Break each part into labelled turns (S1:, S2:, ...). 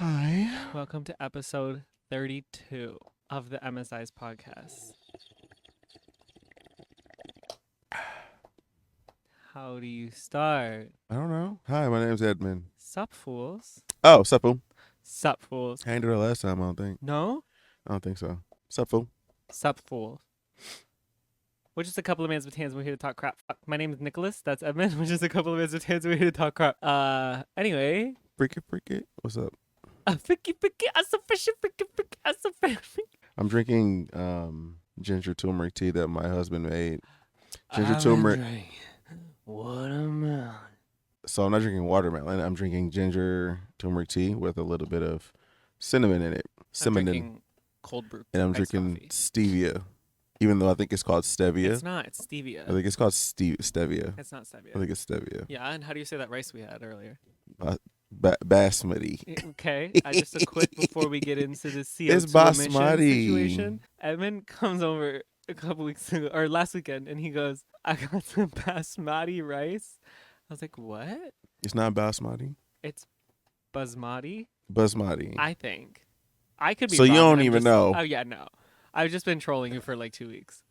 S1: Hi.
S2: Welcome to episode 32 of the Emmizzie podcast. How do you start?
S1: I don't know. Hi, my name's Edmon.
S2: Sup, fools?
S1: Oh, sup, fool?
S2: Sup, fools?
S1: I ain't do it last time, I don't think.
S2: No?
S1: I don't think so. Sup, fool?
S2: Sup, fools? We're just a couple of mans with hands. We're here to talk crap. Fuck. My name is Nicholas. That's Edmon. We're just a couple of mans with hands. We're here to talk crap. Anyway.
S1: Freak it. What's up?
S2: Freaky, I'm so fishy, freaky, I'm so fishy.
S1: I'm drinking ginger turmeric tea that my husband made. Ginger turmeric.
S2: Watermelon.
S1: So I'm not drinking watermelon. I'm drinking ginger turmeric tea with a little bit of cinnamon in it.
S2: I'm drinking cold brew.
S1: And I'm
S2: iced
S1: drinking
S2: coffee.
S1: stevia. Even though I think it's called stevia.
S2: It's not. It's stevia.
S1: I think it's called stevia.
S2: It's not stevia.
S1: I think it's stevia.
S2: Yeah, and how do you say that rice we had earlier?
S1: Basmati.
S2: Okay, just a quick before we get into the CO2
S1: It's
S2: emission
S1: basmati.
S2: situation. Edmon comes over a couple weeks ago, or last weekend, and he goes, I got some basmati rice. I was like, what?
S1: It's not basmati.
S2: It's basmati?
S1: Basmati.
S2: I think. I could be
S1: So
S2: wrong.
S1: you don't
S2: I'm
S1: even
S2: just-
S1: know.
S2: Oh, yeah, no. I've just been trolling you for like 2 weeks.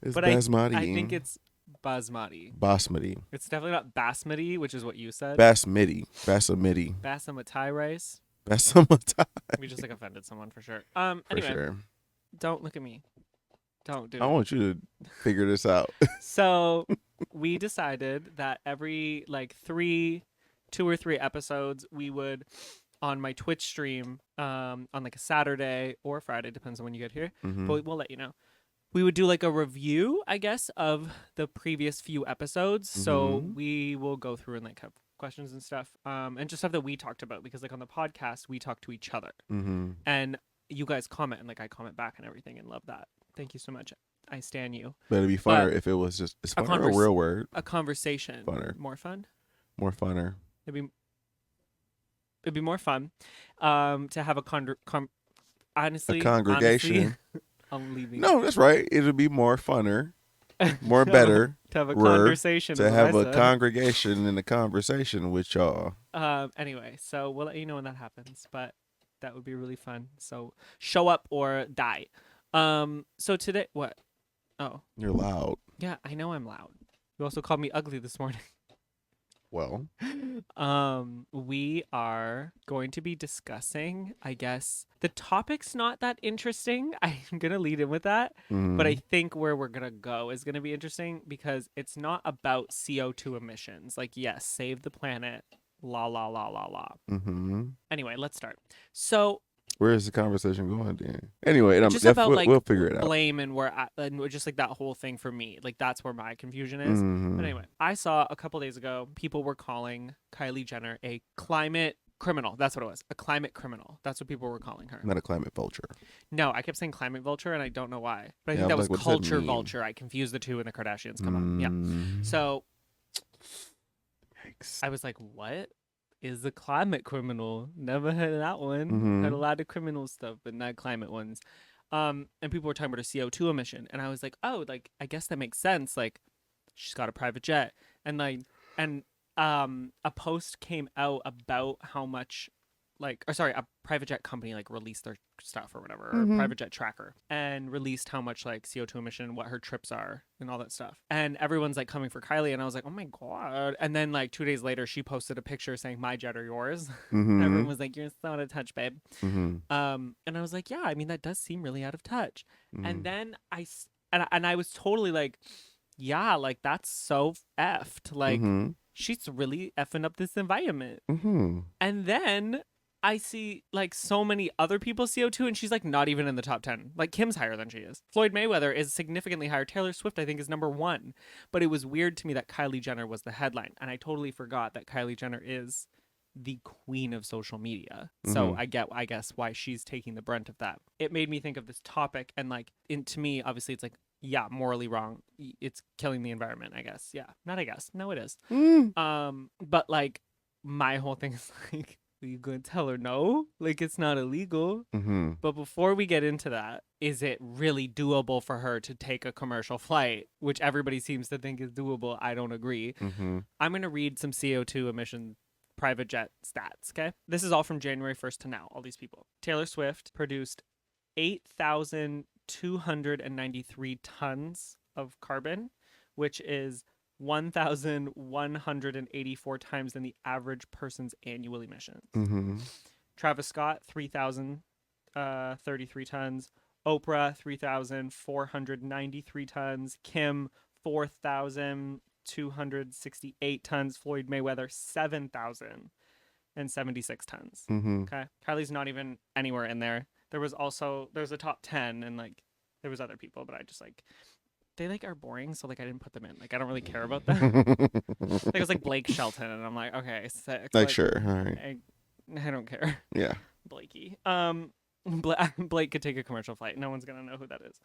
S1: It's
S2: But
S1: basmati.
S2: I think it's basmati.
S1: Basmati.
S2: It's definitely not basmati, which is what you said.
S1: Basmati.
S2: Basmati rice.
S1: Basmati.
S2: We just like offended someone for sure.
S1: For
S2: Anyway,
S1: sure.
S2: don't look at me. Don't do
S1: I
S2: it.
S1: want you to figure this out.
S2: So we decided that every like 2 or 3 episodes, we would on my Twitch stream on like a Saturday or Friday, depends on when you get here.
S1: Mhm.
S2: But we'll let you know. We would do like a review, I guess, of the previous few episodes. So
S1: Mhm.
S2: we will go through and like have questions and stuff, and just stuff that we talked about because like on the podcast we talk to each other
S1: Mhm.
S2: and you guys comment and like I comment back and everything and love that. Thank you so much. I stan you.
S1: But it'd be funner
S2: But
S1: if it was just. It's
S2: a
S1: funner a real word.
S2: A conversation.
S1: Funner.
S2: More fun.
S1: More funner.
S2: It'd be more fun to have a honestly
S1: A congregation.
S2: I'm leaving.
S1: No, that's right. It'll be more funner. More better.
S2: To have a
S1: word
S2: conversation.
S1: To
S2: is what
S1: have
S2: I
S1: a
S2: said.
S1: congregation and a conversation with y'all.
S2: Anyway, so we'll let you know when that happens, but that would be really fun. So show up or die. So today, what? Oh,
S1: You're loud.
S2: yeah, I know I'm loud. You also called me ugly this morning.
S1: Well.
S2: We are going to be discussing, I guess, the topic's not that interesting. I'm going to lead in with that, but I think where we're going to go is going to be interesting because it's not about CO2 emissions. Like, yes, save the planet, la, la, la, la, la.
S1: Mm-hmm.
S2: Anyway, let's start. So,
S1: Where is the conversation going then? Anyway,
S2: just about like
S1: we'll figure it out.
S2: blame and just like that whole thing for me. Like that's where my confusion is.
S1: Mhm.
S2: But anyway, I saw a couple days ago people were calling Kylie Jenner a climate criminal. That's what it was. A climate criminal. That's what people were calling her.
S1: Not a climate vulture.
S2: No, I kept saying climate vulture and I don't know why. But I
S1: Yeah,
S2: think that
S1: I'm
S2: was
S1: like, what does that
S2: culture
S1: mean?
S2: vulture. I confused the two and the Kardashians come on. Yeah.
S1: Mm.
S2: So
S1: Yikes.
S2: I was like, what is the climate criminal? Never heard of that one.
S1: Mhm.
S2: Heard a lot of criminal stuff, but not climate ones. And people were talking about a CO2 emission, and I was like, oh, like I guess that makes sense. Like, she's got a private jet, and a post came out about how much, like, or sorry, a private jet company like released their stuff or whatever, or a private jet tracker, and released how much like CO2 emission, what her trips are, and all that stuff. And everyone's like coming for Kylie, and I was like, oh my god. And then like 2 days later, she posted a picture saying, "My jet or yours?"
S1: Mhm.
S2: Everyone was like, "You're so out of touch, babe."
S1: Mhm.
S2: And I was like, yeah, I mean that does seem really out of touch.
S1: Mhm.
S2: And then I was totally like, yeah, like that's so effed. Like
S1: Mhm.
S2: she's really effing up this environment.
S1: Mhm.
S2: And then I see like so many other people's CO2 and she's like not even in the top 10. Like Kim's higher than she is. Floyd Mayweather is significantly higher. Taylor Swift I think is number 1. But it was weird to me that Kylie Jenner was the headline, and I totally forgot that Kylie Jenner is the queen of social media. So I guess why she's taking the brunt of that. It made me think of this topic, and like to me obviously it's like, yeah, morally wrong. It's killing the environment, I guess. Yeah. Not I guess. No, it is. But like my whole thing is like, are you gonna tell her no? Like it's not illegal.
S1: Mhm.
S2: But before we get into that, is it really doable for her to take a commercial flight, which everybody seems to think is doable? I don't agree.
S1: Mhm.
S2: I'm gonna read some CO2 emission private jet stats, okay? This is all from January 1st to now, all these people. Taylor Swift produced 8,293 tons of carbon, which is 1,184 times than the average person's annual emissions.
S1: Mm-hmm.
S2: Travis Scott, 3,033 tons. Oprah, 3,493 tons. Kim, 4,268 tons. Floyd Mayweather, 7,076 tons.
S1: Mm-hmm.
S2: Okay. Kylie's not even anywhere in there. There's a top 10 and like there was other people, but I just like they like are boring, so like I didn't put them in. Like I don't really care about them. Like it was like Blake Shelton, and I'm like, okay, sick.
S1: Like sure, all right.
S2: I don't care.
S1: Yeah.
S2: Blakey. Blake could take a commercial flight. No one's gonna know who that is.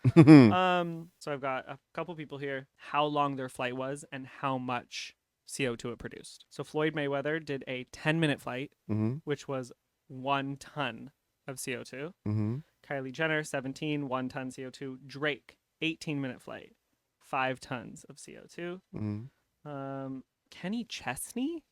S2: So I've got a couple people here. How long their flight was and how much CO2 it produced. So Floyd Mayweather did a 10-minute flight,
S1: Mm-hmm.
S2: which was 1 ton of CO2.
S1: Mm-hmm.
S2: Kylie Jenner, 17, 1 ton CO2. Drake, 18-minute flight, 5 tons of CO2.
S1: Mm-hmm.
S2: Kenny Chesney,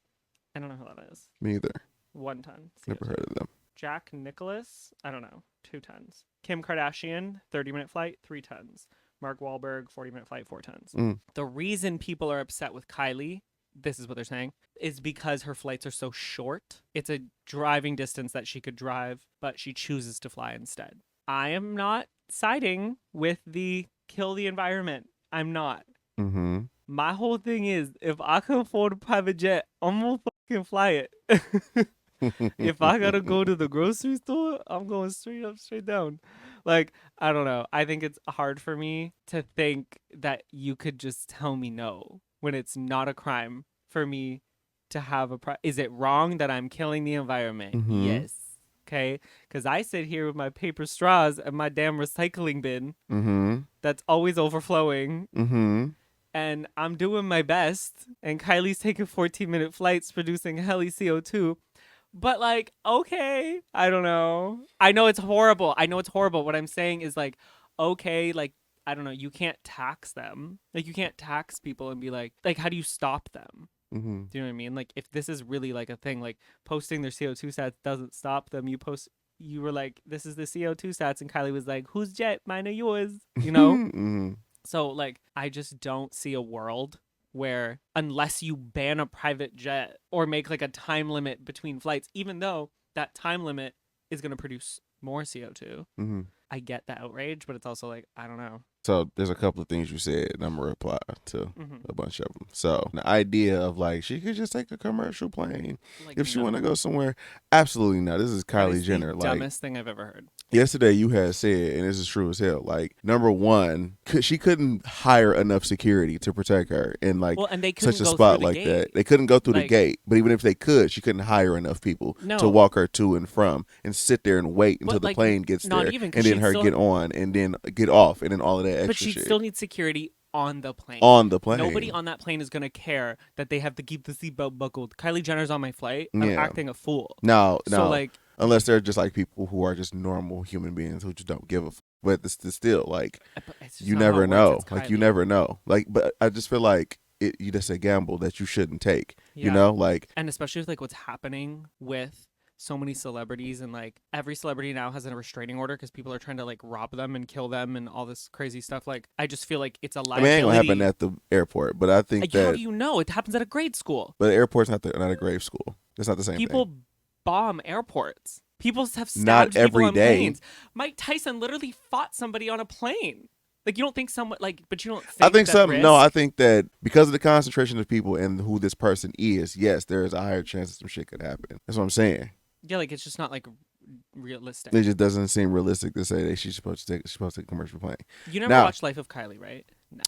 S2: I don't know who that is.
S1: Me either.
S2: 1 ton CO2.
S1: Never heard of them.
S2: Jack Nicholas, I don't know, 2 tons. Kim Kardashian, 30-minute flight, 3 tons. Mark Wahlberg, 40-minute flight, 4 tons. The reason people are upset with Kylie, this is what they're saying, is because her flights are so short. It's a driving distance that she could drive, but she chooses to fly instead. I am not siding with the kill the environment. I'm not.
S1: Mm-hmm.
S2: My whole thing is, if I can afford a private jet, I'm gonna fucking fly it. If I gotta go to the grocery store, I'm going straight up, straight down. Like, I don't know. I think it's hard for me to think that you could just tell me no when it's not a crime for me to have is it wrong that I'm killing the environment?
S1: Mhm.
S2: Yes. Okay. Because I sit here with my paper straws and my damn recycling bin
S1: Mm-hmm.
S2: that's always overflowing.
S1: Mm-hmm.
S2: And I'm doing my best. And Kylie's taking 14-minute flights producing heli CO2. But like, okay, I don't know. I know it's horrible. What I'm saying is like, okay, like, I don't know. You can't tax them. Like, you can't tax people and be like, how do you stop them?
S1: Mm-hmm.
S2: Do you know what I mean? Like, if this is really like a thing, like posting their CO2 stats doesn't stop them. You were like, this is the CO2 stats. And Kylie was like, whose jet? Mine or yours? You know?
S1: Mm-hmm.
S2: So like, I just don't see a world where unless you ban a private jet or make like a time limit between flights, even though that time limit is going to produce more CO2.
S1: Mm-hmm.
S2: I get the outrage, but it's also like, I don't know.
S1: So there's a couple of things you said, and I'm gonna reply to a bunch of them. So the idea of like she could just take a commercial plane
S2: Like,
S1: if she
S2: no.
S1: want to go somewhere, absolutely not. This is
S2: That
S1: Kylie
S2: is
S1: Jenner.
S2: the
S1: Like
S2: dumbest thing I've ever heard.
S1: yesterday, you had said, and this is true as hell. Like number one, she couldn't hire enough security to protect her in like
S2: Well, and they couldn't
S1: such a
S2: go
S1: spot
S2: through the
S1: like
S2: gate.
S1: that. They couldn't go through the
S2: Like-
S1: gate, but even if they could, she couldn't hire enough people
S2: No.
S1: to walk her to and from, and sit there and wait until
S2: But,
S1: the
S2: like,
S1: plane gets
S2: not
S1: there,
S2: even, 'cause
S1: and then
S2: she'd
S1: her
S2: still-
S1: get on, and then get off, and then all of that extra
S2: But she
S1: shit
S2: still needs security on the plane.
S1: on the plane.
S2: Nobody on that plane is going to care that they have to keep the seatbelt buckled. Kylie Jenner's on my flight. I'm
S1: Yeah.
S2: acting a fool.
S1: No,
S2: So, like,
S1: unless they're just like people who are just normal human beings who just don't give a f- but it's still like
S2: it's just
S1: you
S2: not how
S1: never
S2: it works.
S1: know.
S2: It's
S1: Like you
S2: Kylie.
S1: never know. Like, but I just feel like you just a gamble that you shouldn't take. You
S2: Yeah.
S1: know, like
S2: And especially with like what's happening with so many celebrities, and like every celebrity now has a restraining order because people are trying to like rob them and kill them and all this crazy stuff. Like, I just feel like it's a
S1: I
S2: liability.
S1: mean, it ain't gonna happen at the airport, but I think
S2: Like, how
S1: that.
S2: do you know? It happens at a grade school.
S1: But the airport's not a grave school. That's not the same
S2: People
S1: thing.
S2: bomb airports. People have stabbed
S1: Not
S2: people
S1: every
S2: on
S1: day.
S2: planes. Mike Tyson literally fought somebody on a plane. Like, you don't think someone like, but you don't think.
S1: I think
S2: that
S1: some. No,
S2: risk-
S1: I think that because of the concentration of people and who this person is, yes, there is a higher chance that some shit could happen. That's what I'm saying.
S2: Yeah, like it's just not like realistic.
S1: It just doesn't seem realistic to say that she's supposed to take a commercial plane.
S2: You never
S1: Now-
S2: watched Life of Kylie, right? No.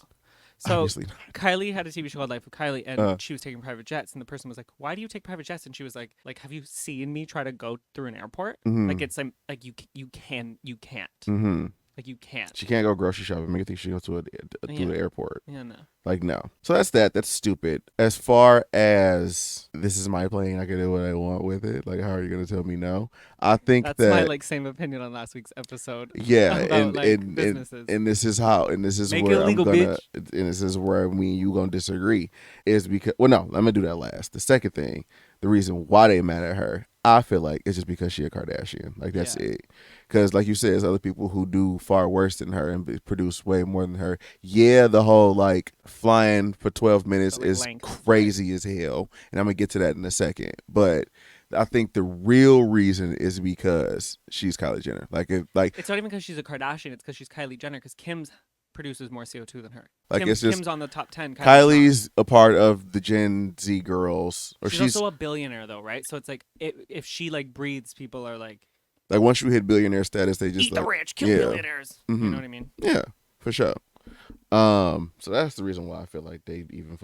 S2: So
S1: Obviously not.
S2: Kylie had a TV show called Life of Kylie, and she was taking private jets, and the person was like, "Why do you take private jets?" And she was like, "Have you seen me try to go through an airport?
S1: Mhm.
S2: Like it's like you can't,
S1: Mm-hmm.
S2: like you can't."
S1: She can't go grocery shopping. Make her think she goes to
S2: Yeah.
S1: the airport.
S2: Yeah, no.
S1: Like no. So that's that. That's stupid. As far as this is my plane, I can do what I want with it. Like, how are you gonna tell me no? I think
S2: That's
S1: that
S2: my like same opinion on last week's episode.
S1: yeah,
S2: about, like, businesses.
S1: and this is how, and this is
S2: Make
S1: where
S2: it legal,
S1: I'm gonna,
S2: bitch.
S1: and this is where me and you gonna disagree. Is because, well, no, let me do that last. The second thing the reason why they mad at her, I feel like it's just because she a Kardashian. Like that's
S2: Yeah.
S1: it. Because like you said, there's other people who do far worse than her and produce way more than her. Yeah, the whole like flying for 12 minutes
S2: The like
S1: is
S2: length of flight.
S1: crazy as hell, and I'm gonna get to that in a second. But I think the real reason is because she's Kylie Jenner.
S2: It's not even because she's a Kardashian. It's because she's Kylie Jenner. Because Kim's produces more CO2 than her.
S1: it's just
S2: Kim's on the top 10. Kylie's not.
S1: Kylie's a part of the Gen Z girls, or
S2: She's
S1: she's
S2: also a billionaire though, right? So it's like if she like breathes, people are like,
S1: like once you hit billionaire status, they just
S2: eat the
S1: like
S2: rich, kill
S1: yeah,
S2: billionaires. You
S1: hmm
S2: know what I mean?
S1: yeah, for sure. So that's the reason why I feel like they even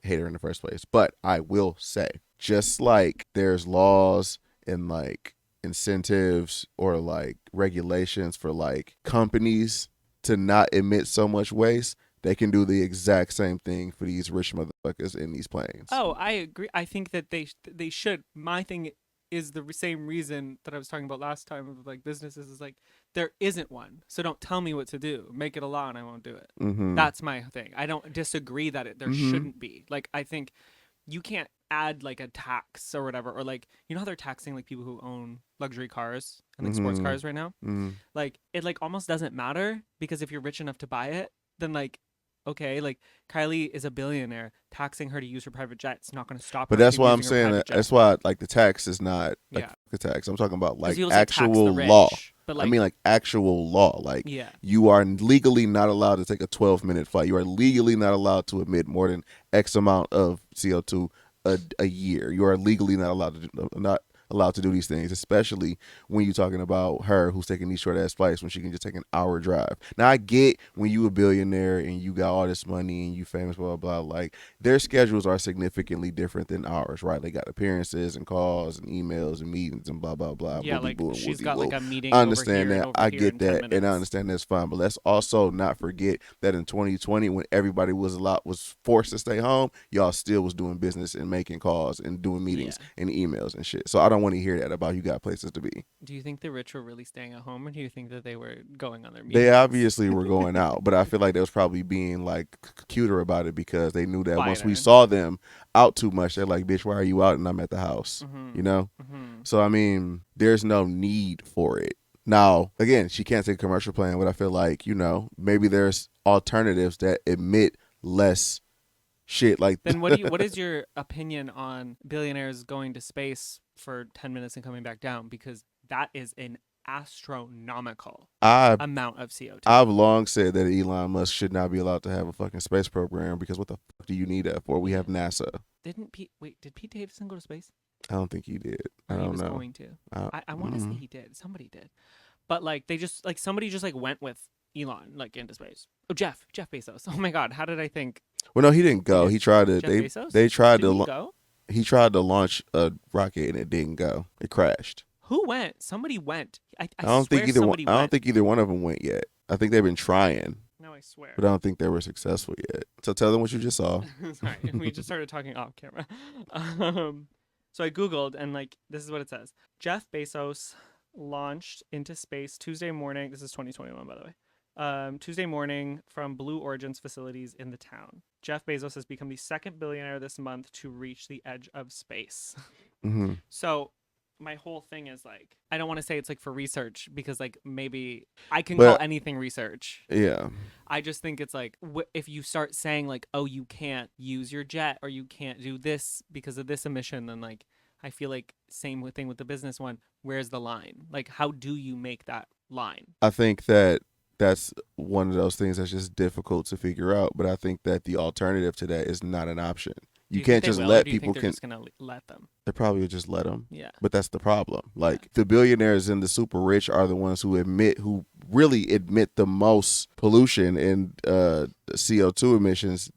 S1: hate her in the first place. But I will say, just like there's laws and like incentives or like regulations for like companies to not emit so much waste, they can do the exact same thing for these rich motherfuckers in these planes.
S2: Oh, I agree. I think that they should. My thing is the same reason that I was talking about last time of like businesses is like there isn't one. So don't tell me what to do. Make it a law and I won't do it.
S1: Mm-hmm.
S2: That's my thing. I don't disagree that there
S1: Mm-hmm.
S2: shouldn't be. Like I think you can't add like a tax or whatever or like you know how they're taxing like people who own luxury cars and like sports
S1: Mm-hmm.
S2: cars right now?
S1: Mm-hmm.
S2: Like it like almost doesn't matter because if you're rich enough to buy it, then like okay, like Kylie is a billionaire. Taxing her to use her private jet, it's not going to stop
S1: But
S2: her
S1: that's
S2: from
S1: why I'm
S2: using her
S1: saying
S2: private
S1: that.
S2: jet.
S1: That's why like the tax is not like
S2: Yeah,
S1: a tax. I'm talking about
S2: because
S1: like
S2: you'll say tax the
S1: actual law.
S2: rich, but
S1: I
S2: like
S1: mean like actual law. Like
S2: yeah,
S1: you are legally not allowed to take a 12-minute flight. You are legally not allowed to emit more than X amount of CO2 a year. You are legally not allowed to do these things, especially when you're talking about her who's taking these short ass flights when she can just take an hour drive. Now I get when you a billionaire and you got all this money and you famous, blah blah blah. Like their schedules are significantly different than ours, right? They got appearances and calls and emails and meetings and blah blah blah,
S2: yeah,
S1: booby
S2: like
S1: boo and
S2: she's
S1: woozy
S2: got
S1: woo.
S2: like a meeting
S1: I
S2: over
S1: understand
S2: here and
S1: that.
S2: over
S1: I
S2: here
S1: get
S2: in ten
S1: that, and I
S2: minutes.
S1: understand that's fine. But let's also not forget that in 2020, when everybody was forced to stay home, y'all still was doing business and making calls and doing
S2: Yeah.
S1: meetings and emails and shit. So I don't want to hear that about you got places to be.
S2: Do you think the rich were really staying at home, or do you think that they were going on their
S1: They
S2: meetings?
S1: obviously were going out, but I feel like they was probably being like cuter about it because they knew that once we
S2: Quieter.
S1: saw them out too much, they're like, "Bitch, why are you out and I'm at the house?" You
S2: Mm-hmm.
S1: know.
S2: Mm-hmm.
S1: So I mean, there's no need for it. Now, again, she can't take a commercial plane, but I feel like maybe there's alternatives that emit less shit. Like
S2: Then what is your opinion on billionaires going to space for 10 minutes and coming back down because that is an astronomical
S1: I
S2: amount of CO2.
S1: I've long said that Elon Musk should not be allowed to have a fucking space program because what the fuck do you need that for? We
S2: Yeah.
S1: have NASA.
S2: Did Pete Davidson go to space?
S1: I don't think he did. I
S2: Or he
S1: don't
S2: was
S1: know.
S2: going to.
S1: I,
S2: I want to say
S1: mm.
S2: he did. Somebody did. But like they just like somebody just like went with Elon like into space. Oh, Jeff Bezos. Oh my god, how did I think
S1: Well, no, he didn't
S2: he
S1: go.
S2: did?
S1: He tried to.
S2: Jeff Bezos?
S1: They tried
S2: Didn't he
S1: to.
S2: go?
S1: He tried to launch a rocket and it didn't go. It crashed.
S2: Who went? Somebody went. I
S1: I don't think
S2: swear
S1: either one.
S2: somebody
S1: I don't
S2: went.
S1: think either one of them went yet. I think they've been trying,
S2: No, I swear.
S1: but I don't think they were successful yet. So tell them what you just saw.
S2: Sorry, we just started talking off camera. Um, so I googled and like this is what it says: Jeff Bezos launched into space Tuesday morning. This is 2021, by the way. Tuesday morning from Blue Origin's facilities in the town. Jeff Bezos has become the second billionaire this month to reach the edge of space.
S1: hmm
S2: So my whole thing is like I don't want to say it's like for research because like maybe I can call
S1: But
S2: anything research.
S1: yeah,
S2: I just think it's like if you start saying like, oh, you can't use your jet or you can't do this because of this emission, then like I feel like same thing with the business one. Where's the line? Like, how do you make that line?
S1: I think that that's one of those things that's just difficult to figure out. But I think that the alternative to that is not an option.
S2: Do
S1: You
S2: you think
S1: can't
S2: they
S1: just
S2: will, or
S1: let
S2: do you think
S1: people
S2: they're
S1: can.
S2: just gonna let them?
S1: They probably would just let them.
S2: Yeah.
S1: But that's the problem.
S2: Yeah.
S1: Like the billionaires and the super rich are the ones who really admit the most pollution and CO2 emissions.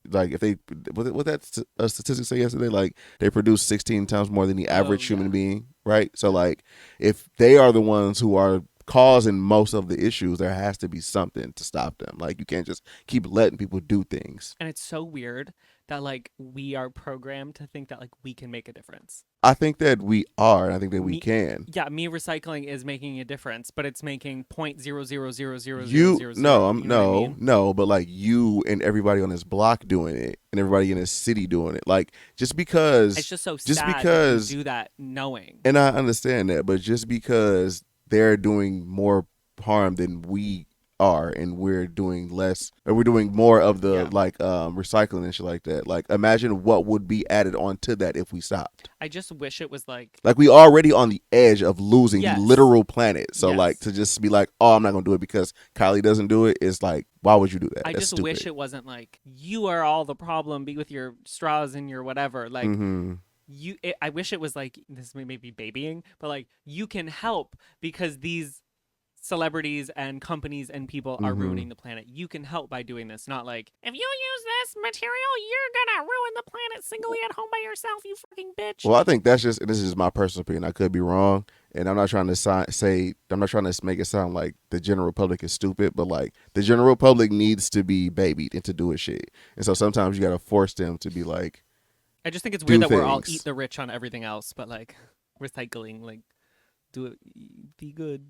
S1: Like if they what that statistic say yesterday, like they produce 16 times more than the
S2: Oh
S1: average human
S2: yeah.
S1: being, right? So
S2: Yeah.
S1: like if they are the ones who are causing most of the issues, there has to be something to stop them. Like you can't just keep letting people do things.
S2: And it's so weird that like we are programmed to think that like we can make a difference.
S1: I think that we are, and I think that we
S2: Me,
S1: can.
S2: yeah, me recycling is making a difference, but it's making point zero zero zero zero zero
S1: You
S2: zero
S1: no,
S2: zero. You know what I mean?
S1: no, but like you and everybody on this block doing it, and everybody in this city doing it. Like
S2: It's just so
S1: just
S2: sad that you
S1: because,
S2: do that knowing.
S1: and I understand that, but just because they're doing more harm than we are, and we're doing less, or we're doing more of the
S2: Yeah.
S1: like recycling and shit like that. Like imagine what would be added onto that if we stopped.
S2: I just wish it was like,
S1: Like we already on the edge of losing the
S2: yes,
S1: literal planet. So like
S2: yes.
S1: to just be like, oh, I'm not gonna do it because Kylie doesn't do it is like, why would you do that?
S2: I
S1: That's
S2: just wish
S1: stupid.
S2: it wasn't like you are all the problem. Be with your straws and your whatever. Like
S1: Mm-hmm.
S2: I wish it was like this may be babying, but like you can help because these celebrities and companies and people are
S1: Mm-hmm.
S2: ruining the planet. You can help by doing this, not like if you use this material, you're gonna ruin the planet singly at home by yourself, you fucking bitch.
S1: Well, I think that's just, this is my personal opinion. I could be wrong, and I'm not trying to say, I'm not trying to make it sound like the general public is stupid, but like the general public needs to be babied into doing shit, and so sometimes you gotta force them to be like,
S2: I just think it's weird
S1: do
S2: that we're all eat
S1: things.
S2: the rich on everything else, but like recycling, like do it, be good.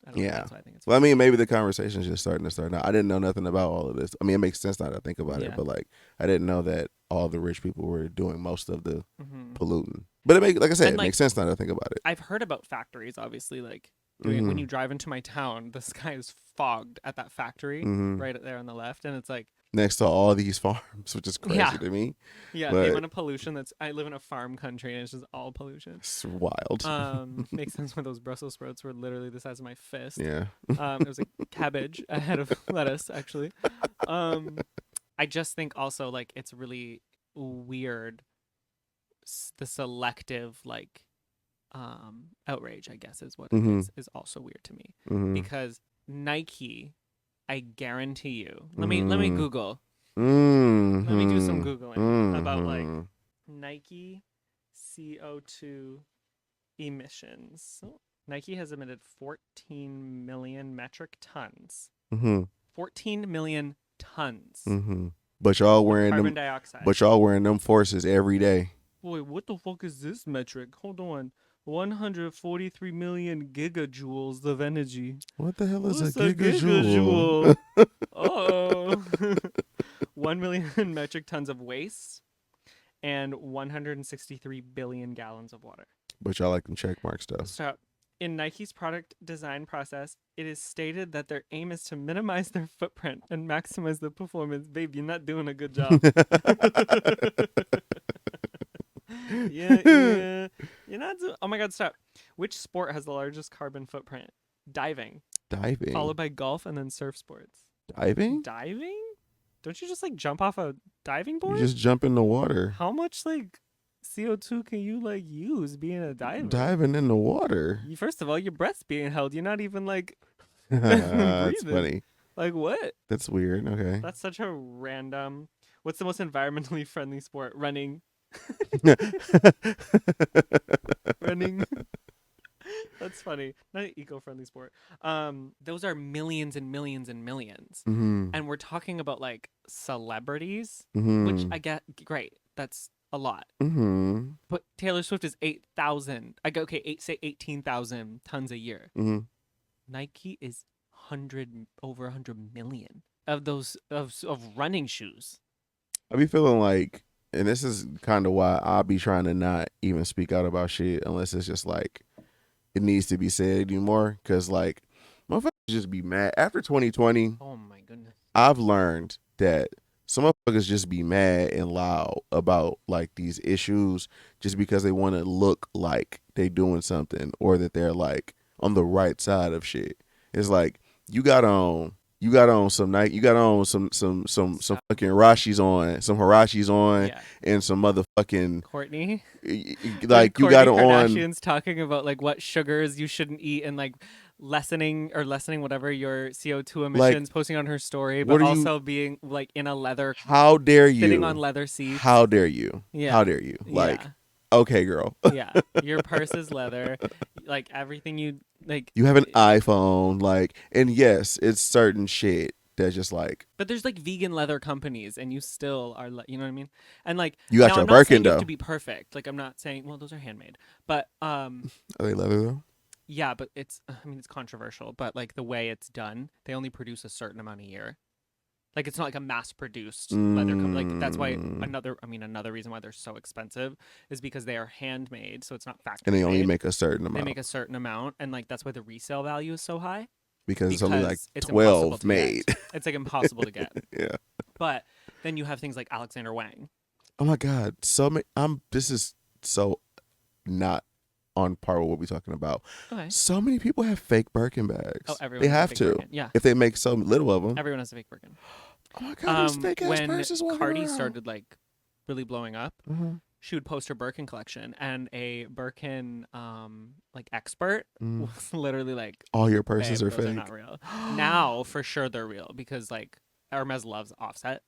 S2: I don't know.
S1: Yeah.
S2: That's why I think it's
S1: Well, I
S2: funny.
S1: mean, maybe the conversation's just starting to start now. I didn't know nothing about all of this. I mean, it makes sense now that I think about it,
S2: Yeah.
S1: but like, I didn't know that all the rich people were doing most of the
S2: Hmm.
S1: polluting. But it make, like I said,
S2: And
S1: it
S2: like
S1: makes sense now that I think about it.
S2: I've heard about factories, obviously, like doing it. When
S1: Mm-hmm.
S2: you drive into my town, the sky is fogged at that factory
S1: Mm-hmm.
S2: right there on the left, and it's like,
S1: Next to all these farms, which is
S2: yeah,
S1: crazy to me,
S2: yeah, the
S1: but
S2: amount of pollution that's. I live in a farm country, and it's just all pollution.
S1: it's wild.
S2: Makes sense when those Brussels sprouts were literally the size of my fist.
S1: Yeah.
S2: It was a cabbage ahead of lettuce, actually. Um, I just think also like it's really weird the selective like outrage, I guess is what it
S1: Mm-hmm.
S2: is also weird to me
S1: Mm-hmm.
S2: because Nike, I guarantee you. Let me
S1: Mm-hmm.
S2: Google. Let me do some
S1: Mm-hmm.
S2: googling about like
S1: Mm-hmm.
S2: Nike CO2 emissions. So, Nike has emitted 14 million metric tons.
S1: Mm-hmm.
S2: 14 million tons
S1: Mm-hmm. But y'all
S2: of
S1: wearing
S2: carbon
S1: them.
S2: dioxide.
S1: But y'all wearing them forces every day.
S2: Boy, what the fuck is this metric? Hold on. 143 million gigajoules of energy.
S1: What the hell is a
S2: What's a
S1: gigajoule?
S2: gigajoule? Oh. 1 million metric tons of waste and 163 billion gallons of water.
S1: But y'all like them check mark stuff.
S2: So, in Nike's product design process, it is stated that their aim is to minimize their footprint and maximize the performance. Babe, you're not doing a good job. Yeah, yeah. You're not. Oh my God, stop. Which sport has the largest carbon footprint? Diving,
S1: Diving.
S2: followed by golf and then surf sports.
S1: Diving?
S2: Diving? Don't you just like jump off a diving
S1: You
S2: board?
S1: just jump in the water.
S2: How much like CO2 can you like use being a diver?
S1: Diving in the water.
S2: First of all, your breath's being held. You're not even like
S1: That's
S2: breathing.
S1: funny.
S2: Like what?
S1: That's weird. Okay.
S2: That's such a random. What's the most environmentally friendly sport? Running. Running. That's funny. Not an eco-friendly sport. Those are millions and millions and millions.
S1: Mm-hmm.
S2: And we're talking about like celebrities, which
S1: Mm-hmm.
S2: I get great. That's a lot.
S1: Mm-hmm.
S2: But Taylor Swift is 8,000. I go okay, say 18,000 tons a year.
S1: Mm-hmm.
S2: Nike is 100 over 100 million of those of running shoes.
S1: I be feeling like, and this is kind of why I be trying to not even speak out about shit unless it's just like it needs to be said anymore. Cause like motherfuckers just be mad after 2020.
S2: Oh my goodness.
S1: I've learned that some motherfuckers just be mad and loud about like these issues just because they want to look like they doing something or that they're like on the right side of shit. It's like you got on some night you got on some
S2: Stop.
S1: fucking Hirashis on
S2: Yeah.
S1: and some motherfucking
S2: Courtney. When
S1: like you got
S2: Kourtney
S1: on
S2: Kardashian's talking about like what sugars you shouldn't eat and like lessening whatever your CO2
S1: like
S2: emissions, posting on her story,
S1: what
S2: but
S1: are you,
S2: also being like in a leather,
S1: how dare
S2: sitting on
S1: you,
S2: leather seats.
S1: how dare you, how
S2: Yeah.
S1: dare you, like
S2: Yeah.
S1: okay girl.
S2: Yeah. Your purse is leather. Like everything you like.
S1: You have an iPhone, like, and yes, it's certain shit that's just like,
S2: But there's like vegan leather companies, and you still are, you know what I mean? And like,
S1: you got
S2: now
S1: your
S2: I'm not saying
S1: Birkin
S2: you have
S1: though.
S2: to be perfect. Like, I'm not saying, well, those are handmade, but
S1: Are they leather though?
S2: yeah, but I mean, it's controversial, but like the way it's done, they only produce a certain amount a year. Like, it's not like a mass-produced leather company. Like, that's why
S1: Mm.
S2: another reason why they're so expensive is because they are handmade, so it's not
S1: And
S2: factory
S1: they only
S2: made.
S1: make a certain
S2: They
S1: amount
S2: make a certain amount, and like that's why the resale value is so high
S1: because it's only like
S2: because it's impossible
S1: 12
S2: to get.
S1: made.
S2: It's like impossible to get.
S1: Yeah.
S2: But then you have things like Alexander Wang.
S1: Oh my God. So many. This is so not on par with what we're talking about.
S2: Okay.
S1: So many people have fake Birkin
S2: Oh,
S1: bags. They
S2: everyone has a
S1: have
S2: fake
S1: to
S2: Birkin. Yeah,
S1: if they make so little of them.
S2: everyone has a fake Birkin.
S1: Oh my God, there's fake ass
S2: When
S1: purses walking
S2: Cardi
S1: around.
S2: started like really blowing up, she would post her Birkin collection, and a Birkin like expert
S1: Mm.
S2: was literally like,
S1: All your purses
S2: babe,
S1: are
S2: those are
S1: fake.
S2: not real. Now for sure they're real because like Hermes loves Offset.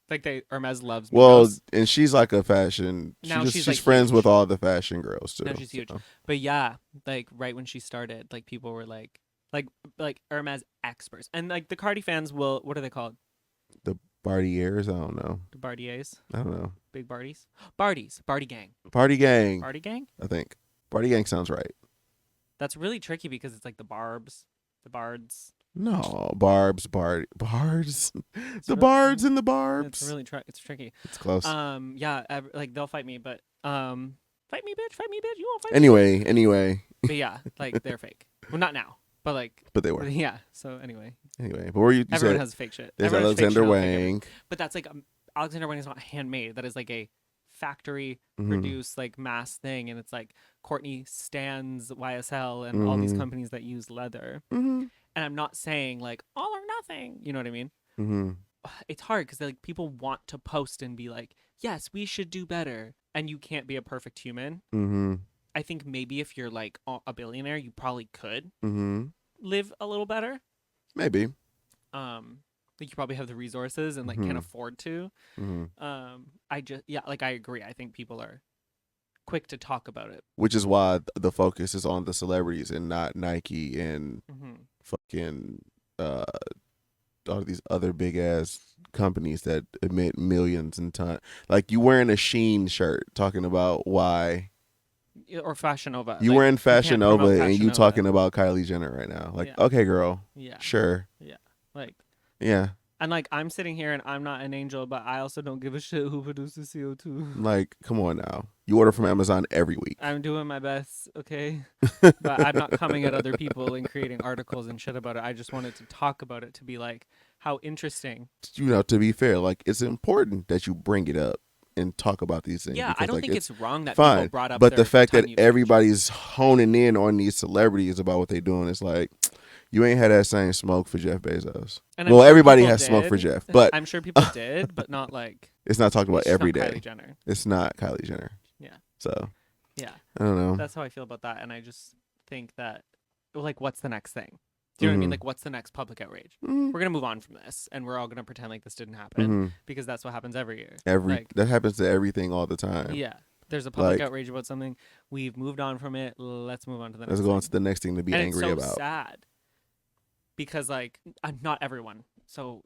S2: Like Hermes loves
S1: Well,
S2: Migos.
S1: and she's like a fashion.
S2: Now she's
S1: She's
S2: like
S1: friends with
S2: huge.
S1: all the fashion girls too.
S2: Now she's huge.
S1: So.
S2: But yeah, like right when she started, like people were like Hermes experts. And like the Cardi fans will, what are they called?
S1: The Bartiers, I don't know.
S2: The Bardiers?
S1: I don't know.
S2: Big Bardies? Bardies. Bardi gang.
S1: Party gang,
S2: Bardi gang?
S1: I think. Party gang sounds right.
S2: That's really tricky because it's like the Barbs, the Bards.
S1: No, bards,
S2: It's
S1: the
S2: really,
S1: bards and the
S2: it's
S1: barbs.
S2: really it's tricky.
S1: It's close.
S2: Yeah, like they'll fight me, but fight me, bitch. You won't fight me.
S1: Anyway,
S2: But yeah, like they're fake. Well, not now, but like,
S1: but they were.
S2: yeah. So anyway,
S1: Anyway, but where you
S2: everyone
S1: said
S2: has fake shit.
S1: there's
S2: Everyone has fake
S1: Alexander
S2: shit, fake everything.
S1: Wang.
S2: But that's like Alexander Wang is not handmade. That is like a factory
S1: Mhm.
S2: produced like mass thing, and it's like Courtney Stands YSL and all these
S1: Mhm.
S2: companies that use leather.
S1: Mhm.
S2: And I'm not saying like all or nothing. You know what I mean?
S1: Mhm.
S2: It's hard because like people want to post and be like, yes, we should do better, and you can't be a perfect human.
S1: Mhm.
S2: I think maybe if you're like a billionaire, you probably could
S1: Mhm.
S2: live a little better.
S1: Maybe.
S2: Like you probably have the resources and like can
S1: Mhm.
S2: afford to.
S1: Mhm.
S2: Like I agree. I think people are quick to talk about it.
S1: Which is why the focus is on the celebrities and not Nike and
S2: Mm-hmm.
S1: fucking uh all these other big ass companies that emit millions and ton. Like you wearing a Sheen shirt talking about why
S2: Or Fashion Nova.
S1: you
S2: Like
S1: wearing
S2: you
S1: Fashion
S2: can't promote
S1: Nova and
S2: Fashion
S1: you
S2: Nova.
S1: talking about Kylie Jenner right now. Like,
S2: Yeah.
S1: okay, girl,
S2: Yeah.
S1: sure,
S2: Yeah. Like,
S1: yeah.
S2: and like I'm sitting here and I'm not an angel, but I also don't give a shit who produces CO2.
S1: Like, come on now. You order from Amazon every week.
S2: I'm doing my best, okay? But I'm not coming at other people and creating articles and shit about it. I just wanted to talk about it to be like, how interesting.
S1: You know, to be fair, like it's important that you bring it up and talk about these things
S2: Yeah,
S1: because
S2: I don't
S1: like
S2: think it's wrong that people
S1: fine.
S2: brought up
S1: But
S2: their
S1: the fact
S2: time
S1: that
S2: usage.
S1: everybody's honing in on these celebrities about what they're doing, it's like you ain't had that same smoke for Jeff Bezos.
S2: And I'm
S1: Well,
S2: sure
S1: everybody
S2: people
S1: has smoke for
S2: did.
S1: Jeff, but
S2: I'm sure people did, but not like
S1: it's not talked about
S2: it's just
S1: every
S2: not
S1: day.
S2: Kylie Jenner.
S1: It's not Kylie Jenner.
S2: Yeah.
S1: So
S2: Yeah.
S1: I don't know.
S2: That's how I feel about that. And I just think that, like, what's the next thing? Do you know what I mean? Like, what's the next public outrage?
S1: Mm-hmm.
S2: We're going to move on from this and we're all going to pretend like this didn't happen because that's what happens every year. Like,
S1: That happens to everything all the time.
S2: yeah. There's a public
S1: Like,
S2: outrage about something. We've moved on from it. Let's move on to the next
S1: let's go on
S2: thing.
S1: to the next thing to be
S2: And
S1: angry
S2: it's so
S1: about.
S2: sad because, like, I'm not everyone. So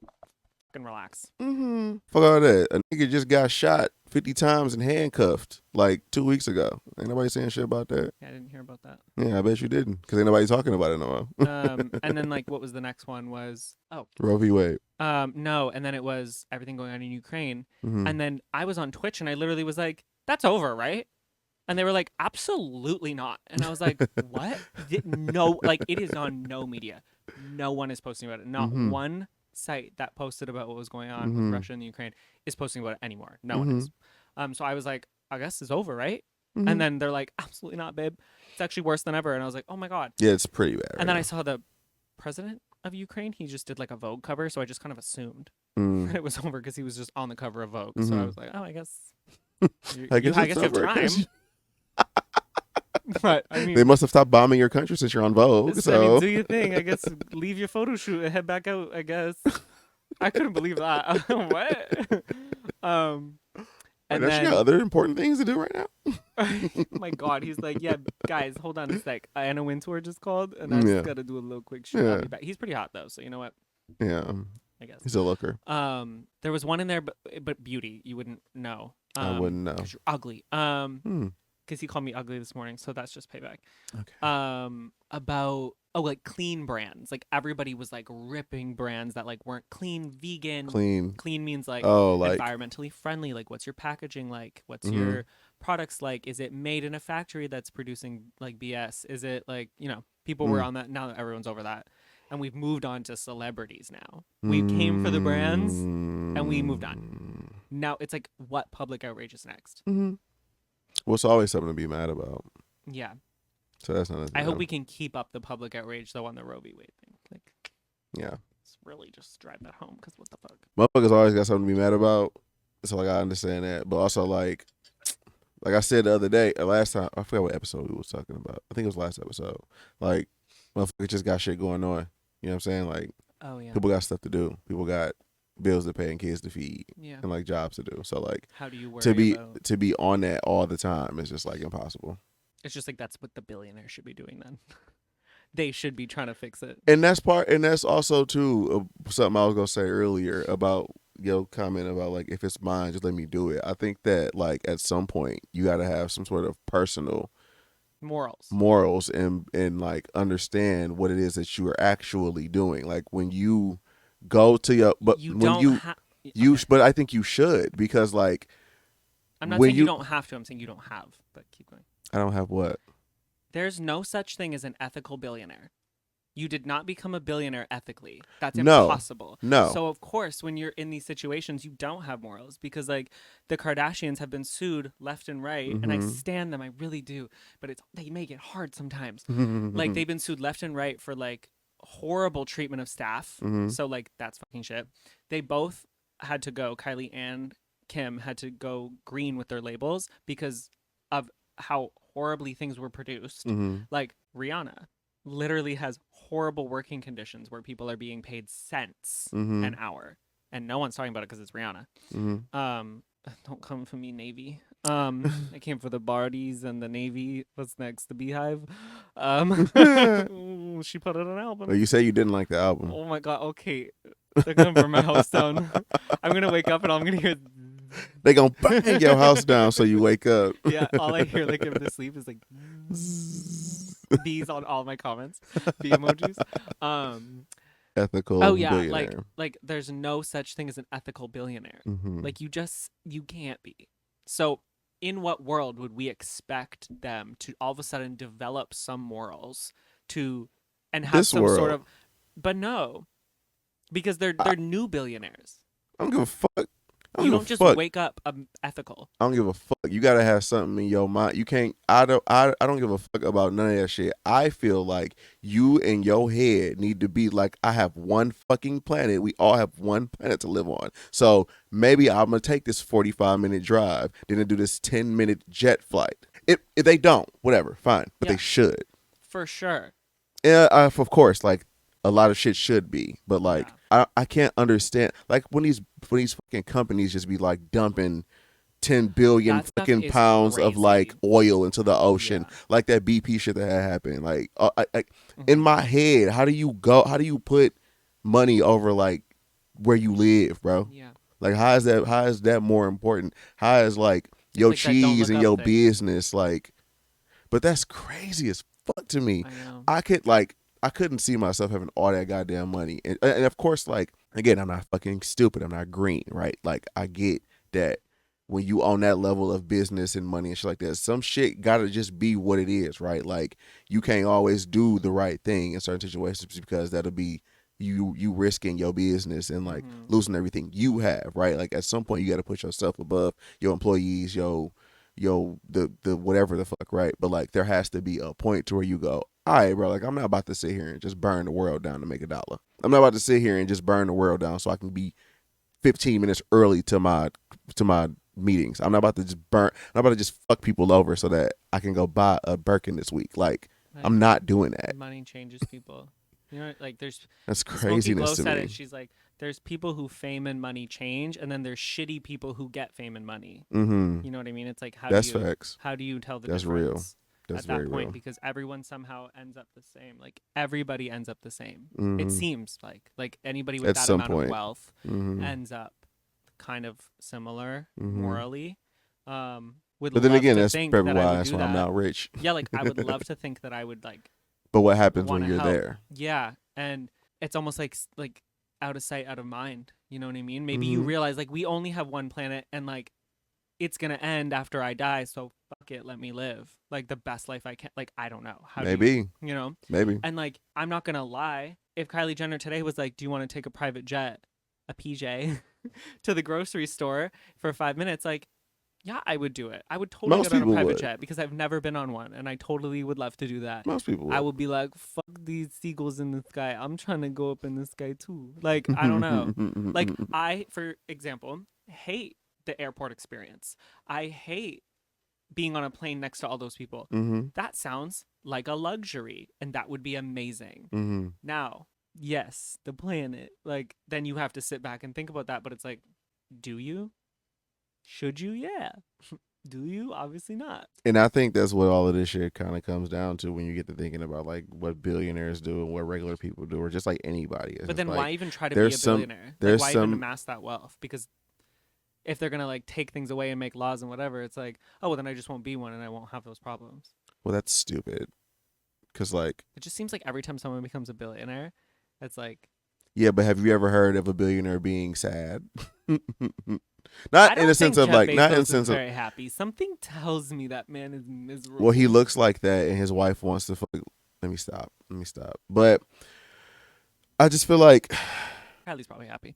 S2: fucking relax.
S1: Fuck all that. A nigga just got shot 50 times and handcuffed like 2 weeks ago. Ain't nobody saying shit about that.
S2: Yeah, I didn't hear about that.
S1: Yeah, I bet you didn't, because ain't nobody talking about it no more.
S2: And then, like, what was the next one was,
S1: Roe v. Wade.
S2: no. And then it was everything going on in Ukraine.
S1: Mm-hmm.
S2: And then I was on Twitch and I literally was like, that's over, right? And they were like, absolutely not. And I was like, what? No, like it is on no media. No one is posting about it. Not one site that posted about what was going on with Russia and the Ukraine is posting about it anymore. No one is. So I was like, I guess it's over, right? And then they're like, absolutely not, babe. It's actually worse than ever. And I was like, oh my God.
S1: Yeah, it's pretty bad.
S2: And then I saw the president of Ukraine. He just did like a Vogue cover. So I just kind of assumed it was over because he was just on the cover of Vogue. So I was like, oh, I guess.
S1: I guess
S2: you have time. But I mean,
S1: they must have stopped bombing your country since you're on Vogue.
S2: I mean, do your thing. I guess leave your photo shoot and head back out. I guess. I couldn't believe that. What? And
S1: Don't you
S2: then,
S1: got other important things to do right now?
S2: oh my God, he's like, yeah, guys, hold on a sec. Anna Wintour just called, and I just gotta do a little quick shoot. I'll be back. He's pretty hot though, so you know what?
S1: Yeah.
S2: I guess.
S1: He's a looker.
S2: There was one in there, but beauty. You wouldn't know.
S1: I wouldn't know.
S2: Because you're ugly.
S1: Hmm.
S2: Because he called me ugly this morning, so that's just payback.
S1: Okay.
S2: About like clean brands. Like everybody was like ripping brands that like weren't clean, vegan.
S1: Clean.
S2: Clean means like
S1: Oh, like.
S2: environmentally friendly. Like what's your packaging like? What's
S1: Mm-hmm.
S2: your products like? Is it made in a factory that's producing like BS? Is it like, people were on that. Now that everyone's over that. And we've moved on to celebrities now. We came for the brands and we moved on. Now it's like, what public outrage is next?
S1: Mm-hmm. Well, it's always something to be mad about.
S2: Yeah.
S1: So that's not.
S2: I hope we can keep up the public outrage though on the Roe v. Wade thing. Like,
S1: yeah.
S2: let's really just drive that home because what the fuck?
S1: Motherfuckers always got something to be mad about. So like I understand that, but also like I said the other day, last time I forgot what episode we was talking about. I think it was last episode. Like motherfuckers just got shit going on. You know what I'm saying? Like,
S2: oh yeah,
S1: people got stuff to do. People got bills to pay and kids to feed.
S2: Yeah.
S1: And like jobs to do. So like,
S2: how do you worry
S1: to be on that all the time is just like impossible.
S2: It's just like that's what the billionaires should be doing then. They should be trying to fix it.
S1: And that's also too something I was gonna say earlier about your comment about like if it's mine, just let me do it. I think that like at some point you got to have some sort of personal morals and like understand what it is that you are actually doing. Like when you go to your but but I think you should because like
S2: I'm not saying you don't have to. I'm saying you don't have. But keep going.
S1: I don't have what?
S2: There's no such thing as an ethical billionaire. You did not become a billionaire ethically. That's
S1: No.
S2: impossible.
S1: No.
S2: So of course, when you're in these situations, you don't have morals because like the Kardashians have been sued left and right, and I stand them, I really do. But they make it hard sometimes. Like they've been sued left and right for like horrible treatment of staff. So like that's fucking shit. They both had to go. Kylie and Kim had to go green with their labels because of how horribly things were produced. Like Rihanna literally has horrible working conditions where people are being paid cents an hour and no one's talking about it because it's Rihanna. Don't come for me, Navy. I came for the Barties and the Navy. What's next? The Beehive. She put out an album.
S1: Well, you say you didn't like the album.
S2: Oh my god. Okay, they're gonna burn my house down. I'm gonna wake up and I'm gonna hear.
S1: They gonna bang your house down so you wake up.
S2: Yeah, all I hear like going to sleep is like bees on all my comments, bee emojis.
S1: Ethical.
S2: Oh yeah,
S1: billionaire.
S2: like there's no such thing as an ethical billionaire.
S1: Mm-hmm.
S2: Like you can't be. So in what world would we expect them to all of a sudden develop some morals and have some sort of? But no, because they're new billionaires.
S1: I don't give a fuck.
S2: You don't just wake up ethical.
S1: I don't give a fuck. You gotta have something in your mind. You can't. I don't give a fuck about none of that shit. I feel like you in your head need to be like, I have one fucking planet. We all have one planet to live on. So maybe I'm gonna take this 45-minute drive, then I do this 10-minute jet flight. If they don't, whatever, fine. But they should.
S2: For sure.
S1: Yeah, of course. Like a lot of shit should be, but like I can't understand like when these fucking companies just be like dumping 10 billion fucking pounds of like oil into the ocean, like that BP shit that had happened. Like in my head, how do you put money over like where you live, bro?
S2: Yeah.
S1: Like how is that more important? How is like your
S2: like
S1: cheese and your business like? But that's crazy as fuck to me.
S2: I know.
S1: I couldn't see myself having all that goddamn money. And of course, like, again, I'm not fucking stupid. I'm not green, right? Like, I get that when you on that level of business and money and shit like that, some shit gotta just be what it is, right? Like, you can't always do the right thing in certain situations because that'll be you risking your business and, like, losing everything you have, right? Like, at some point, you gotta put yourself above your employees, the whatever the fuck, right? But like there has to be a point to where you go, all right, bro, like I'm not about to sit here and just burn the world down to make $1. I'm not about to sit here and just burn the world down so I can be 15 minutes early to my meetings. I'm not about to just fuck people over so that I can go buy a Birkin this week. Like I'm not doing that.
S2: Money changes people. You know, like
S1: that's craziness to me.
S2: She's like, there's people who fame and money change, and then there's shitty people who get fame and money.
S1: Mm-hmm.
S2: You know what I mean? It's like
S1: facts.
S2: How do you tell the
S1: that's
S2: difference?
S1: real. That's
S2: at that
S1: very
S2: point
S1: real.
S2: because everyone somehow ends up the same. Like everybody ends up the same. It
S1: Hmm.
S2: seems like anybody with
S1: At
S2: that
S1: some
S2: amount of
S1: point.
S2: wealth
S1: Hmm.
S2: ends up kind of similar
S1: Hmm.
S2: morally. Would
S1: But then
S2: love
S1: again,
S2: to
S1: that's
S2: think
S1: probably
S2: that I
S1: why
S2: would
S1: that's
S2: do
S1: why I'm
S2: that.
S1: not rich.
S2: Yeah, like I would love to think that I would like
S1: But what happens
S2: want
S1: when
S2: to
S1: you're
S2: help.
S1: there?
S2: Yeah, and it's almost like out of sight, out of mind. You know what I mean? Maybe you
S1: Hmm.
S2: realize like we only have one planet, and like it's gonna end after I die. So fuck it, let me live like the best life I can. Like I don't know. How do you?
S1: Maybe.
S2: You know?
S1: Maybe.
S2: And like I'm not gonna lie. If Kylie Jenner today was like, "Do you want to take a private jet, a PJ, to the grocery store for 5 minutes?" Like yeah, I would do it. I would totally
S1: Most
S2: get on a
S1: people
S2: private
S1: would.
S2: jet because I've never been on one and I totally would love to do that.
S1: Most people
S2: I
S1: would.
S2: would be like, fuck these seagulls in the sky. I'm trying to go up in the sky too. Like, I don't know. Like, I, for example, hate the airport experience. I hate being on a plane next to all those people.
S1: Hmm.
S2: That sounds like a luxury and that would be amazing.
S1: Hmm.
S2: Now, yes, the planet, like, then you have to sit back and think about that. But it's like, do you? Should you? Yeah. Do you? Obviously not.
S1: And I think that's what all of this shit kind of comes down to when you get to thinking about like what billionaires do and what regular people do, or just like anybody. It's
S2: But
S1: just
S2: then
S1: like
S2: why even try to be
S1: there's
S2: a
S1: some,
S2: billionaire? Like
S1: there's
S2: why even
S1: some.
S2: amass that wealth? Because if they're gonna like take things away and make laws and whatever, it's like, oh well then I just won't be one and I won't have those problems.
S1: Well, that's stupid. Cause like,
S2: It just seems like every time someone becomes a billionaire, it's like
S1: yeah, but have you ever heard of a billionaire being sad?
S2: I
S1: Not in a
S2: don't
S1: sense
S2: think
S1: of
S2: Jeff
S1: like, not in a
S2: Bezos is
S1: sense of.
S2: very happy. Something tells me that man is
S1: Well, he
S2: miserable.
S1: looks like that, and his wife wants to. Fuck. Let me stop. Let me stop. But I just feel like
S2: Kylie's probably happy.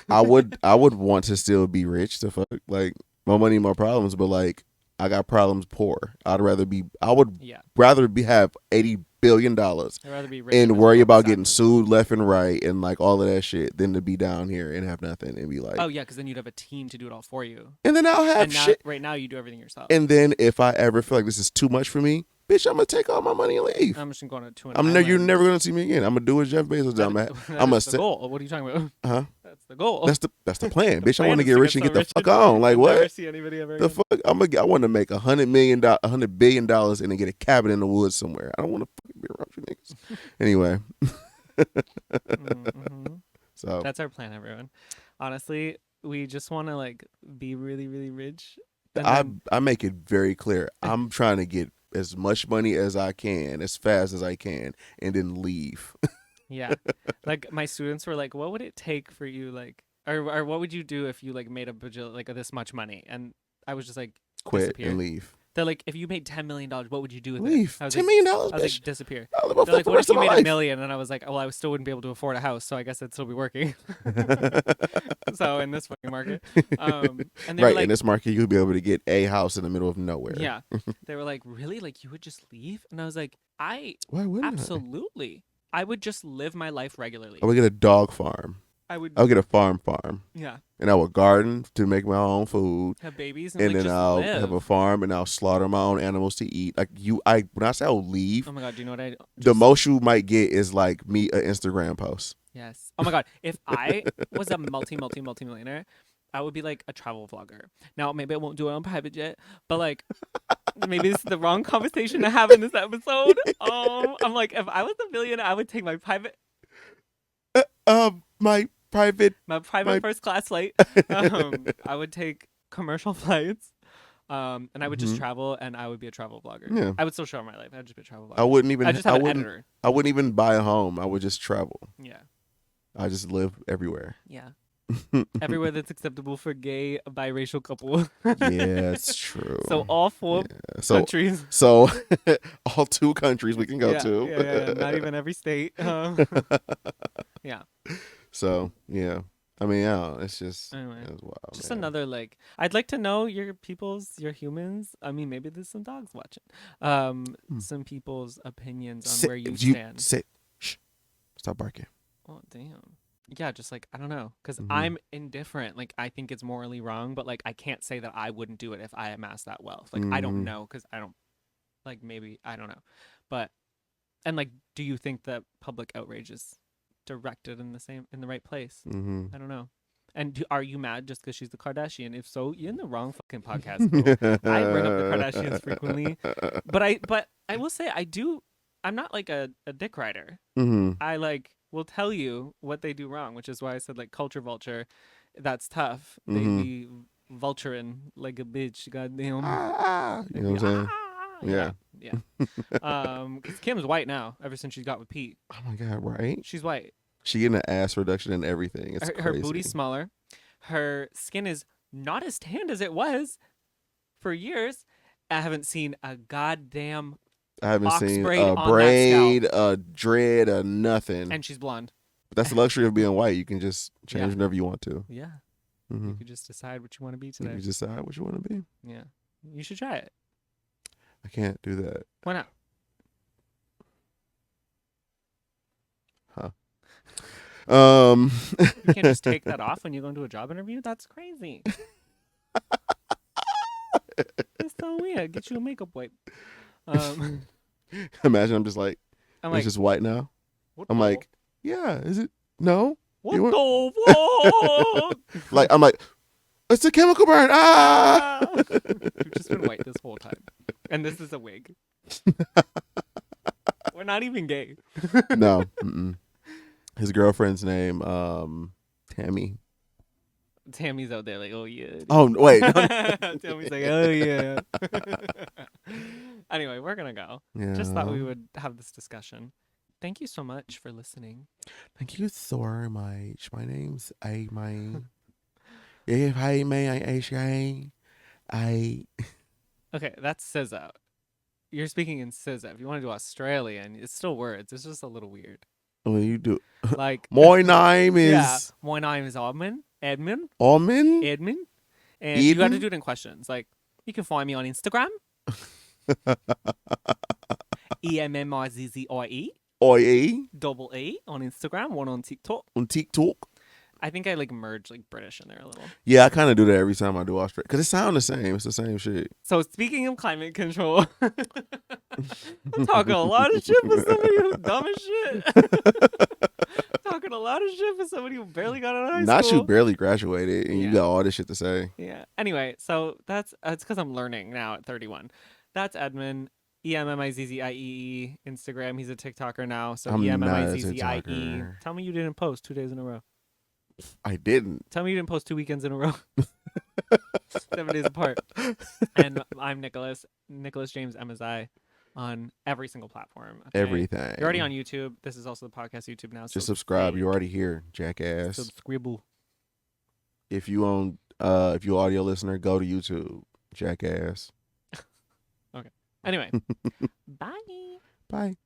S1: I would want to still be rich to fuck like more money, more problems, but like I got problems poor. I would
S2: Yeah.
S1: rather be have $80 billion
S2: I'd rather be rich and
S1: and worry
S2: miserable and
S1: about
S2: sad
S1: getting
S2: than poor.
S1: sued left and right and like all of that shit than to be down here and have nothing and be
S2: Oh
S1: like,
S2: yeah, because then you'd have a team to do it all for you.
S1: and then I'll have
S2: And now
S1: shit.
S2: right now you do everything yourself.
S1: And then if I ever feel like this is too much for me, bitch, I'm gonna take all my money and leave.
S2: I'm just going to an
S1: You're
S2: island.
S1: never gonna see me again. I'm gonna do what Jeff Bezos did.
S2: That
S1: I'm
S2: that
S1: gonna
S2: is the
S1: sit.
S2: goal. What are you talking about?
S1: Huh?
S2: That's the goal.
S1: That's the plan,
S2: The
S1: bitch. I want
S2: plan
S1: to
S2: is
S1: get
S2: to
S1: rich
S2: get
S1: and
S2: so
S1: get the
S2: rich
S1: fuck on. Like
S2: and never
S1: what?
S2: see anybody ever
S1: The
S2: again.
S1: fuck? I want to make $100 billion and then get a cabin in the woods somewhere. I don't want to fucking be around you niggas. Anyway,
S2: Mm-hmm.
S1: so
S2: That's our plan, everyone. Honestly, we just want to like be really, really rich, and
S1: I
S2: then
S1: I make it very clear. I'm trying to get as much money as I can, as fast as I can, and then leave.
S2: yeah, like my students were like, "What would it take for you, like, or what would you do if you like made a bajillion, like this much money?" And I was just like,
S1: Quit and
S2: disappear.
S1: leave.
S2: They're like, if you made $10 million, what would you do with it?
S1: Leave. $10 million,
S2: I was
S1: bitch.
S2: like, disappear.
S1: I'll live off
S2: They're
S1: that
S2: like,
S1: for the
S2: what if
S1: rest of
S2: you
S1: my
S2: made a
S1: life.
S2: million? And I was like, well, I still wouldn't be able to afford a house, so I guess I'd still be working. So in this fucking market, and they were
S1: Right, in
S2: like,
S1: this market, you'll be able to get a house in the middle of nowhere.
S2: yeah, they were like, really? Like you would just leave? And I was like, I
S1: Why wouldn't I?
S2: absolutely, I would just live my life
S1: I
S2: regularly.
S1: would get a dog farm.
S2: I would,
S1: I would get a farm,
S2: yeah,
S1: and I would garden to make my own food,
S2: have babies and
S1: and
S2: like
S1: then
S2: just
S1: I'll have a
S2: live.
S1: farm, and I'll slaughter my own animals to eat. Like when I say I'll leave,
S2: Oh my god, do you know what I
S1: the
S2: just?
S1: most you might get is like me an Instagram post.
S2: Yes. Oh my god, if I was a multi millionaire, I would be like a travel vlogger. Now maybe I won't do it on private jet, but like maybe this is the wrong conversation to have in this episode. I'm like, if I was a billionaire, I would take
S1: My private,
S2: my private
S1: my.
S2: first class flight. I would take commercial flights. And I would just
S1: Mhm.
S2: travel, and I would be a travel vlogger.
S1: Yeah,
S2: I would still show my life. I'd just be a travel
S1: I
S2: vlogger.
S1: wouldn't
S2: I
S1: even.
S2: just have an editor.
S1: I wouldn't even buy a home. I would just travel.
S2: Yeah,
S1: I just live everywhere.
S2: yeah. Everywhere that's acceptable for gay biracial couple.
S1: Yeah, it's true.
S2: So all four
S1: Yeah.
S2: countries.
S1: So all two countries we can go
S2: Yeah,
S1: to.
S2: yeah, yeah, yeah. Not even every state. Yeah.
S1: So yeah, I mean, yeah, it's just
S2: Anyway,
S1: it's wild,
S2: just
S1: man.
S2: another like. I'd like to know your humans. I mean, maybe there's some dogs watching.
S1: Hmm.
S2: Some people's opinions on
S1: Sit,
S2: where you
S1: you
S2: stand.
S1: sit. Shh. Stop barking.
S2: Oh damn. Yeah, just like I don't know, because
S1: Hmm.
S2: I'm indifferent. Like I think it's morally wrong, but like I can't say that I wouldn't do it if I amassed that wealth. Like I don't
S1: Hmm.
S2: know, because I don't like maybe I don't know, but and like, do you think that public outrage is directed in the right place?
S1: Hmm.
S2: I don't know. And are you mad just because she's the Kardashian? If so, you're in the wrong fucking podcast, bro. I bring up the Kardashians frequently, but I will say I'm not like a dick rider.
S1: Hmm.
S2: I like will tell you what they do wrong, which is why I said like culture vulture. That's tough. They
S1: Hmm.
S2: be vulturing like a bitch. Goddamn.
S1: You
S2: They
S1: know
S2: be
S1: what I'm saying?
S2: yeah,
S1: Yeah.
S2: yeah. Because Kim's white now. Ever since she got with Pete,
S1: Oh my god, right?
S2: she's white.
S1: She getting an ass reduction and everything. It's
S2: Her booty's
S1: crazy.
S2: smaller. Her skin is not as tanned as it was for years. I haven't seen a goddamn
S1: I haven't
S2: box
S1: seen
S2: braid
S1: a
S2: on that scalp,
S1: braid, a dread, a nothing.
S2: and she's blonde.
S1: But that's the luxury of being white. You can just change
S2: Yeah,
S1: whenever you want to.
S2: yeah.
S1: Hmm.
S2: You could just decide what you want to be
S1: You
S2: today.
S1: can decide what you want to be.
S2: Yeah, you should try it.
S1: I can't do that.
S2: Why not?
S1: Huh. Um.
S2: You can't just take that off when you go into a job interview. That's crazy. It's so weird. Get you a makeup wipe. Um,
S1: Imagine I'm just like,
S2: I'm
S1: it's
S2: like,
S1: just white now.
S2: what
S1: I'm
S2: the?
S1: like, yeah. Is it? No.
S2: What
S1: You want-
S2: the fuck?
S1: Like I'm like, it's a chemical burn. Ah.
S2: We've just been white this whole time, and this is a wig. We're not even gay.
S1: No. Mm-mm. His girlfriend's name, Tammy.
S2: Tammy's out there like, oh yeah.
S1: Oh wait.
S2: Tammy's like, oh yeah. Anyway, we're gonna go.
S1: Yeah.
S2: Just thought we would have this discussion. Thank you so much for listening.
S1: Thank you so much. My name's Edmon. If I may, I
S2: Okay, that's SZA. You're speaking in SZA. If you want to do Australian, it's still words. It's just a little weird.
S1: when you do.
S2: Like
S1: My name
S2: yeah,
S1: is
S2: my name is Edmon.
S1: Almond.
S2: Edmon. And you got to
S1: Eden?
S2: do it in questions. Like, you can find me on Instagram. EMMIZZIE.
S1: Oi,
S2: Double E on Instagram. One on TikTok.
S1: on TikTok.
S2: I think I like merge like British in there a little.
S1: Yeah, I kind of do that every time I do Australia because it sounds the same. It's the same shit.
S2: So speaking of climate control, I'm talking a lot of shit for somebody who's dumb as shit. Talking a lot of shit for somebody who barely got out of high
S1: Not
S2: school.
S1: you barely graduated and you
S2: Yeah.
S1: got all this shit to say.
S2: Yeah. Anyway, so it's because I'm learning now at 31. That's Edmon. EMMIZZIEE Instagram. He's a TikToker now. So
S1: I'm not a
S2: EMMIZZIE.
S1: TikToker.
S2: Tell me you didn't post 2 days in a row.
S1: I didn't.
S2: Tell me you didn't post 2 weekends in a row. 7 days apart. And I'm Nicholas James Emmizzie on every single platform. Okay?
S1: Everything.
S2: You're already on YouTube. This is also the podcast YouTube now.
S1: Just
S2: so
S1: subscribe.
S2: hey,
S1: You're already here, jackass.
S2: subscribe.
S1: If you audio listener, go to YouTube, jackass.
S2: Anyway, bye.
S1: Bye.